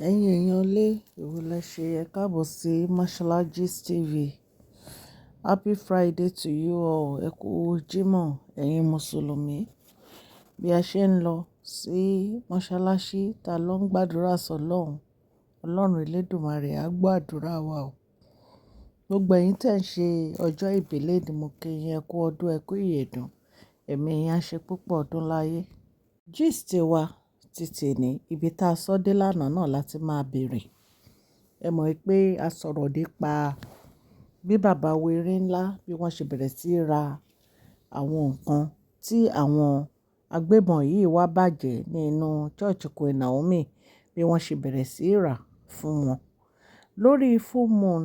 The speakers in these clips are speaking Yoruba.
Ẹ̀yin èèyàn ilé, èwo lẹ ṣe ẹ káàbọ̀ sí Mashola Gist TV. Happy Friday to you all. Ẹ kú Jímọ̀ ẹ̀yin Mùsùlùmí. Bí a ṣe ń lọ sí mọ́ṣáláṣí ta ló ń gbàdúrà sọ́lọ́run. Ọlọ́run Elédùmarè á gbọ́ àdúrà wa o. Gbogbo ẹ̀yin tẹ̀ ń ṣe ọjọ́ ìbí lónìí mo kí yín ẹ kú ọdún ẹ kú ìyèdún. Ẹ̀mí yín á ṣe púpọ̀ ọdún láyé. Gist wa ti tèní ibi tá a sọ dé lánàá náà láti máa bèrè. Ẹ mọ̀ pé a sọ̀rọ̀ nípa bí bàbá wéré ńlá bí wọ́n ṣe bẹ̀rẹ̀ sí í ra àwọn nǹkan tí àwọn agbébọn yìí wá bàjẹ́ nínú church Queen Naomi bí wọ́n ṣe bẹ̀rẹ̀ sí í rà fún wọn. Lórí full moon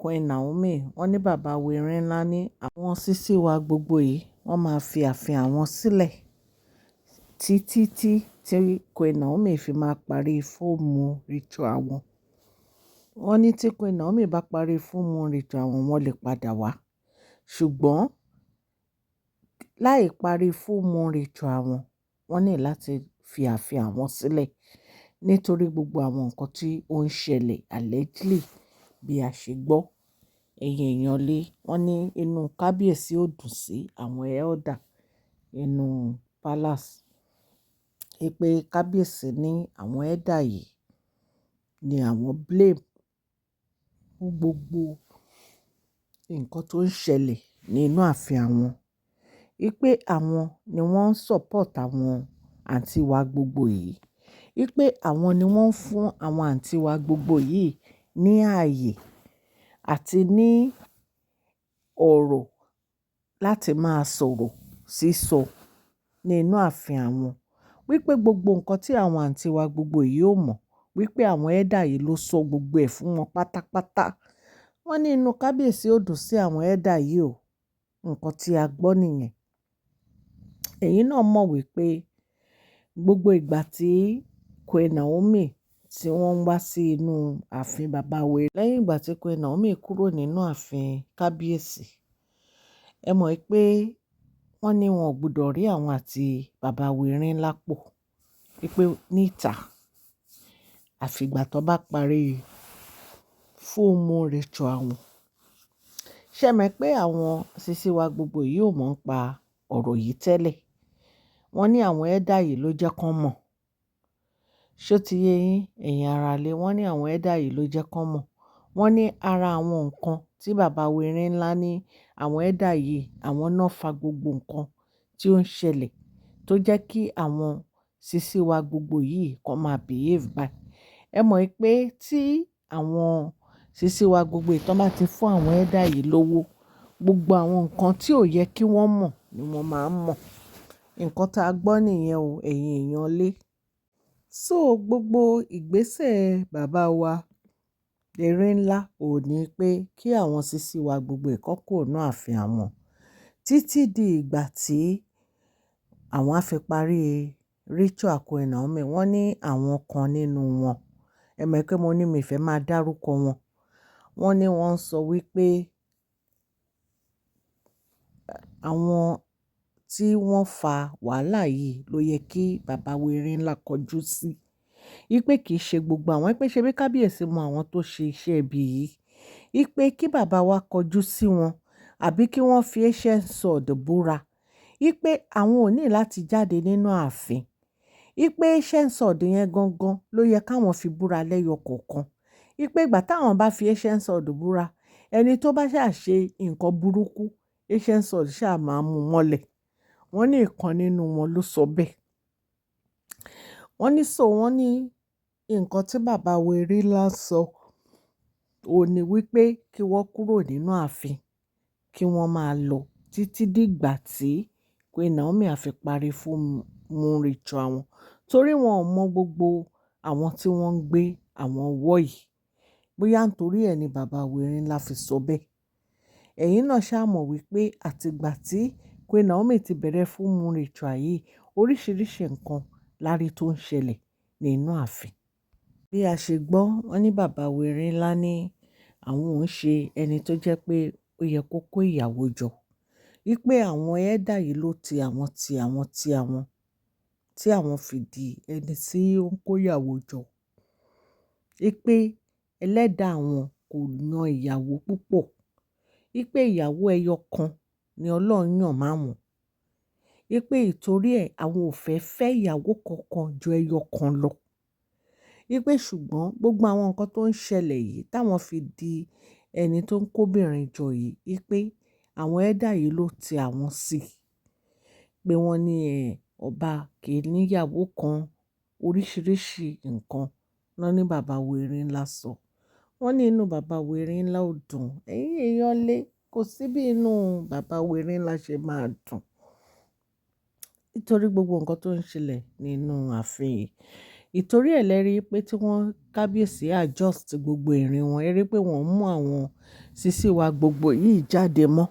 Queen Naomi wọ́n ní bàbá wéré ńlá ní àwọn sísí wa gbogbo yìí wọ́n máa fi ààfin àwọn sílẹ̀ títí tí Queen Naomi fi máa parí full moon ritual wọn. Wọ́n ní tí Queen Naomi bá parí full moon ritual wọn, wọ́n lè padà wá. Ṣùgbọ́n láì parí full moon ritual wọn, wọ́n ní láti fi ààfin àwọn sílẹ̀ nítorí gbogbo àwọn nǹkan tí ó ń ṣẹlẹ̀ allegedly bí a ṣe gbọ́. Ẹ̀yin èèyàn lé, wọ́n ní inú kábíyèsí ò dùn sí àwọn elder inú palace. Pé kábíyèsí ní àwọn elder yìí ni àwọn blame fún gbogbo nǹkan tó ń ṣẹlẹ̀ nínú ààfin àwọn. Pé àwọn ni wọ́n ń support àwọn àǹtí wa gbogbo yìí. Pé àwọn ni wọ́n ń fún àwọn àǹtí wa gbogbo yìí ní ààyè àti ní ọ̀rọ̀ láti máa sọ̀rọ̀ sísọ nínú ààfin àwọn. Wípé gbogbo nǹkan tí àwọn àǹtí wa gbogbo yìí ò mọ̀, wípé àwọn elder yìí ló sọ gbogbo ẹ̀ fún wọn pátápátá. Wọ́n ní inú kábíyèsí ò dùn sí àwọn elder yìí o. Nǹkan tí a gbọ́ nìyẹn. Ẹ̀yin náà mọ̀ wípé gbogbo ìgbà tí Queen Naomi tí wọ́n ń wá sí inú ààfin bàbá wéré. Lẹ́yìn ìgbà tí Queen Naomi kúrò nínú ààfin kábíyèsí, ẹ mọ̀ pé wọ́n ní wọn ò gbọdọ̀ rí àwọn àti bàbá wéré ńlá pọ̀. Wípé níta àfìgbà tó bá parí full moon ritual wọn. Ṣé ẹ mọ̀ pé àwọn sísí wa gbogbo yìí ò mọ̀ ń pa ọ̀rọ̀ yìí tẹ́lẹ̀. Wọ́n ní àwọn elder yìí ló jẹ́ kán mọ̀. Ṣó ti yé yín ẹ̀yin ará ilé, wọ́n ní àwọn elder yìí ló jẹ́ kán mọ̀. Wọ́n ní ara àwọn nǹkan tí bàbá wéré ńlá ní àwọn elder yìí àwọn náà fa gbogbo nǹkan tí ó ń ṣẹlẹ̀ tó jẹ́ kí àwọn sísí wa gbogbo yìí kó máa behave báyìí. Ẹ mọ̀ pé tí àwọn sísí wa gbogbo yìí tán bá ti fún àwọn elder yìí lówó, gbogbo àwọn nǹkan tí ò yẹ kí wọ́n mọ̀ ni wọ́n máa ń mọ̀. Nǹkan tá a gbọ́ nìyẹn o ẹ̀yin èèyàn lé. So gbogbo ìgbésẹ̀ bàbá wa wéré ńlá ò ní pé kí àwọn sísí wa gbogbo kó kúrò nínú ààfin àwọn títí di ìgbà tí àwọn á fi parí ritual Queen Naomi. Wọ́n ní àwọn kan nínú wọn, ẹ mọ̀ pé mo ní mi fẹ́ máa dárúkọ wọn. Wọ́n ní wọ́n ń sọ wípé àwọn tí wọ́n fa wàhálà yìí ló yẹ kí bàbá wéré ńlá kọjú sí. Wípé kì í ṣe gbogbo àwọn, wípé ṣe bí kábíyèsí mọ àwọn tó ṣe iṣẹ́ ibi yìí. Wípé kí bàbá wa kọjú sí wọn àbí kí wọ́n fi ancient sword búra. Wípé àwọn ò ní láti jáde nínú ààfin. Wípé ancient sword yẹn gangan ló yẹ káwọn fi búra lẹ́yọ kọ̀ọ̀kan. Wípé ìgbà táwọn bá fi ancient sword búra, ẹni tó bá ṣà ṣe nǹkan burúkú, ancient sword ṣà máa mú mọ́lẹ̀. Wọ́n ní ìkan nínú wọn ló sọ bẹ́ẹ̀. Wọ́n ní wọ́n ní nǹkan tí bàbá wéré ńlá sọ ò ní wípé kí wọ́n kúrò nínú ààfin, kí wọ́n máa lọ títí dìgbà tí Queen Naomi á fi parí full moon ritual wọn. Torí wọn ò mọ gbogbo àwọn tí wọ́n ń gbé àwọn ọwọ́ yìí. Bóyá nítorí ẹ ni bàbá wéré ńlá fi sọ bẹ́ẹ̀. Ẹ̀yin náà ṣá mọ̀ wípé àtìgbà tí Queen Naomi ti bẹ̀rẹ̀ full moon ritual yìí, oríṣiríṣi nǹkan lárí tó ń ṣẹlẹ̀ nínú ààfin. Bí a ṣe gbọ́, wọ́n ní bàbá wéré ńlá ní àwọn ò ń ṣe ẹni tó jẹ́ pé ó yẹ kó kó ìyàwó jọ. Wípé àwọn elder yìí ló ti àwọn tí àwọn fi di ẹni tí ó ń kó ìyàwó jọ. Wípé ẹlẹ́dàá wọn kò yan ìyàwó púpọ̀. Wípé ìyàwó ẹyọ kan ni Ọlọ́run yàn má wọn. Wípé ìtorí ẹ̀ àwọn ò fẹ́ fẹ́ ìyàwó kankan ju ẹyọ kan lọ. Wípé ṣùgbọ́n gbogbo àwọn nǹkan tó ń ṣẹlẹ̀ yìí táwọn fi di ẹni tó ń kóbìnrin jọ yìí, wípé àwọn ẹ̀dá yìí ló ti àwọn sí. Pé wọ́n ní ọba kì í níyàwó kan, oríṣiríṣi nǹkan náà ní bàbá wèrè ńlá sọ. Wọ́n ní inú bàbá wèrè ńlá ò dùn. Ẹ̀yin èèyàn lé, kò sí bí inú bàbá wèrè ńlá ṣe máa dùn. Nítorí gbogbo nǹkan tó ń ṣẹlẹ̀ nínú ààfin yìí. Ìtorí ẹ̀ lẹ́rí pé tí wọ́n kábíyèsí adjust gbogbo ìrìn wọn, ẹ rí pé wọ́n mú àwọn sísí wa gbogbo yìí jáde mọ́.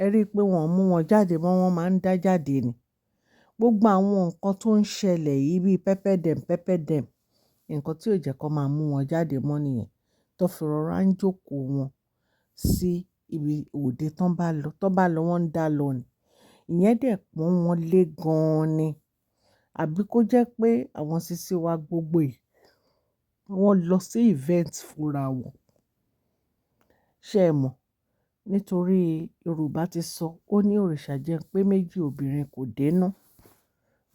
Ẹ rí pé wọ́n mú wọn jáde mọ́, wọ́n máa ń dá jáde ni. Gbogbo àwọn nǹkan tó ń ṣẹlẹ̀ yìí bíi pẹ́pẹ́dẹ̀m, nǹkan tí ò jẹ́ kó máa mú wọn jáde mọ́ nìyẹn. Tó fi rọra ń jókòó wọn sí ibi òde tán bá lọ wọ́n ń dá lọ ni. Ìyẹn dẹ̀ pọ́n wọn lé gan-an ni. Àbí kó jẹ́ pé àwọn sísí wa gbogbo yìí wọ́n lọ sí event fúnra wọn. Ṣé ẹ mọ̀? Nítorí Yorùbá ti sọ, ó ní òrìṣà jẹ́ pé méjì obìnrin kò dénú.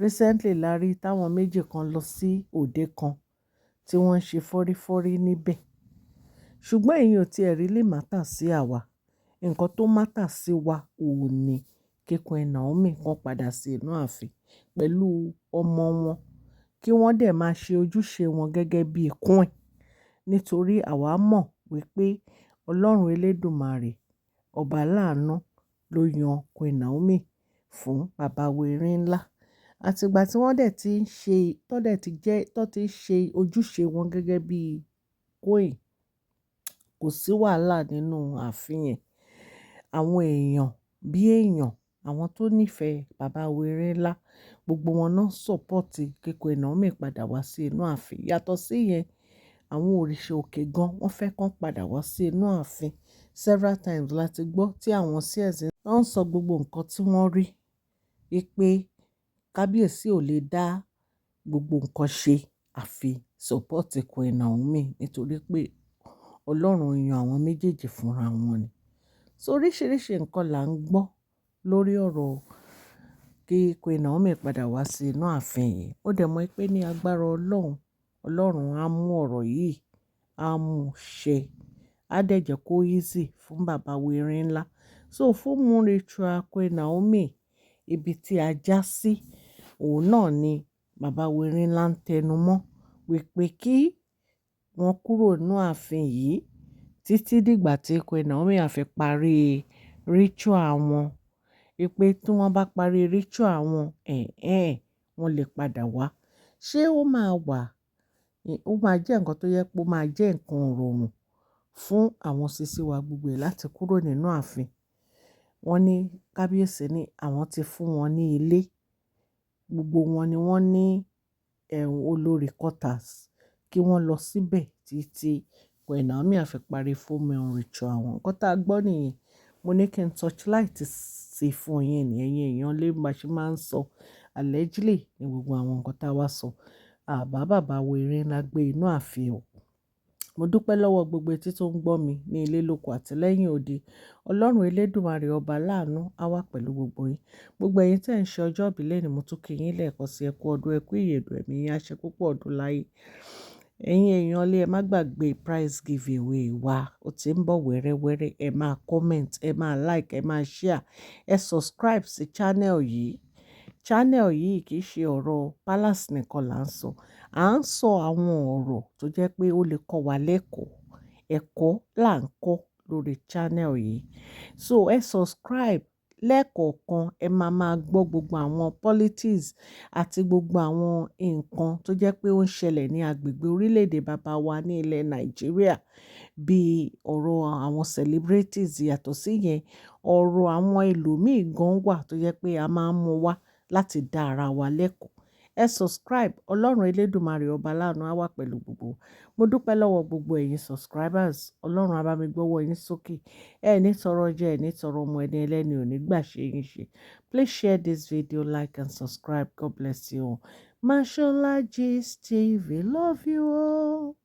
Recently la rí táwọn méjì kan lọ sí òde kan tí wọ́n ń ṣe fọ́rífọ́rí níbẹ̀. Ṣùgbọ́n èyí ò tiẹ̀ really matter sí àwa. Nǹkan tó matter sí wa òun ni kí Queen Naomi kan padà sí inú ààfin pẹ̀lú ọmọ wọn. Kí wọ́n dẹ̀ máa ṣe ojúṣe wọn gẹ́gẹ́ bí queen. Nítorí àwa mọ̀ wípé Ọlọ́run Elédùmarè, ọba láàánú ló yan Queen Naomi fún bàbá wèrè ńlá. Àti ìgbà tí wọ́n dẹ̀ ti ń ṣe, tó ti ń ṣe ojúṣe wọn gẹ́gẹ́ bí queen, kò sí wàhálà nínú ààfin yẹn. Àwọn èèyàn bí èèyàn, àwọn tó nífẹ̀ẹ́ bàbá wèrè ńlá, gbogbo wọn náà support kí Queen Naomi padà wá sí inú ààfin. Yàtọ̀ sí yẹn, àwọn òrìṣà òkè gan wọ́n fẹ́ kán padà wá sí inú ààfin. Several times láti gbọ́ tí àwọn seers ń sọ gbogbo nǹkan tí wọ́n rí. Wípé kábíyèsí ò lè dá gbogbo nǹkan ṣe àfi support Queen Naomi nítorí pé Ọlọ́run yan àwọn méjèèjì fúnra wọn ni. So oríṣiríṣi nǹkan là ń gbọ́ lórí ọ̀rọ̀ kí Queen Naomi padà wá sí inú ààfin yìí. Ó dẹ̀ mọ̀ pé ní agbára Ọlọ́run, Ọlọ́run á mú ọ̀rọ̀ yìí, á mú ṣẹ. Á dẹ̀ jẹ́ kó easy fún bàbá wèrè ńlá. So fún moon ritual Queen Naomi, ibi tí a já sí, òun náà ni bàbá wèrè ńlá ń tẹnu mọ́. Wípé kí wọ́n kúrò nínú ààfin yìí títí dìgbà tí Queen Naomi á fi parí ritual wọn. Wípé tí wọ́n bá parí ritual wọn, wọ́n lè padà wá. Ṣé ó máa wà? Ó máa jẹ́ nǹkan tó yẹ pé ó máa jẹ́ nǹkan ìrọ̀rùn fún àwọn sísí wa gbogbo láti kúrò nínú ààfin. Wọ́n ní kábíyèsí ní àwọn ti fún wọn ní ilé. Gbogbo wọn ni wọ́n ní olórí quarters kí wọ́n lọ síbẹ̀ títí Queen Naomi á fi parí full moon ritual wọn. Nǹkan tá a gbọ́ nìyẹn. Mo ní kí n torchlight sí fún yín ní ẹ̀yin èèyàn lé bá ṣe máa ń sọ. Allegedly ní gbogbo àwọn nǹkan tá a wá sọ. Àbá bàbá wèrè ńlá gbé inú ààfin o. Mo dúpẹ́ lọ́wọ́ gbogbo etí tó ń gbọ́ mi ní ilé lóko àti lẹ́yìn odi. Ọlọ́run Elédùmarè ọba láàánú á wà pẹ̀lú gbogbo yín. Gbogbo ẹ̀yin tí ẹ̀ ń ṣe ọjọ́ ìbí lẹ́ni mo tún kí yín lẹ́ẹ̀kan sí ẹ kú ọdún, ẹ kú ìyèdùn ẹ̀mí yín á ṣe púpọ̀ ọdún láyé. Ẹ̀yin èèyàn lé ẹ má gbàgbé prize giveaway wa. Ó ti ń bọ̀ wẹ́rẹ́wẹ́rẹ́. Ẹ máa comment, ẹ máa like, ẹ máa share, ẹ subscribe sí channel yìí. Channel yìí kì í ṣe ọ̀rọ̀ palace nìkan là ń sọ. À ń sọ àwọn ọ̀rọ̀ tó jẹ́ pé ó lè kọ́ wa lẹ́kọ̀ọ́. Ẹ̀kọ́ là ń kọ́ lórí channel yìí. So ẹ subscribe lẹ́ẹ̀kọ̀ọ̀kan. Ẹ máa gbọ́ gbogbo àwọn politics àti gbogbo àwọn nǹkan tó jẹ́ pé ó ń ṣẹlẹ̀ ní agbègbè orílẹ̀-èdè bàbá wa ní ilẹ̀ Nàìjíríà. Bí ọ̀rọ̀ àwọn celebrities yàtọ̀ sí yẹn, ọ̀rọ̀ àwọn ẹlòmíì gan wà tó jẹ́ pé a máa ń mú wá láti dá ara wa lẹ́kọ̀ọ́. Ẹ subscribe. Ọlọ́run Elédùmarè ọba láàánú á wà pẹ̀lú gbogbo. Mo dúpẹ́ lọ́wọ́ gbogbo ẹ̀yin subscribers. Ọlọ́run á bá mi gbọ́wọ́ yín sókè. Ẹ ní tọrọ jẹ, ẹ ní tọrọ ọmọ ẹni ẹlẹ́ni ò ní gbà ṣe yín ṣe. Please share this video, like and subscribe. God bless you all. Mashola Gist TV. Love you all.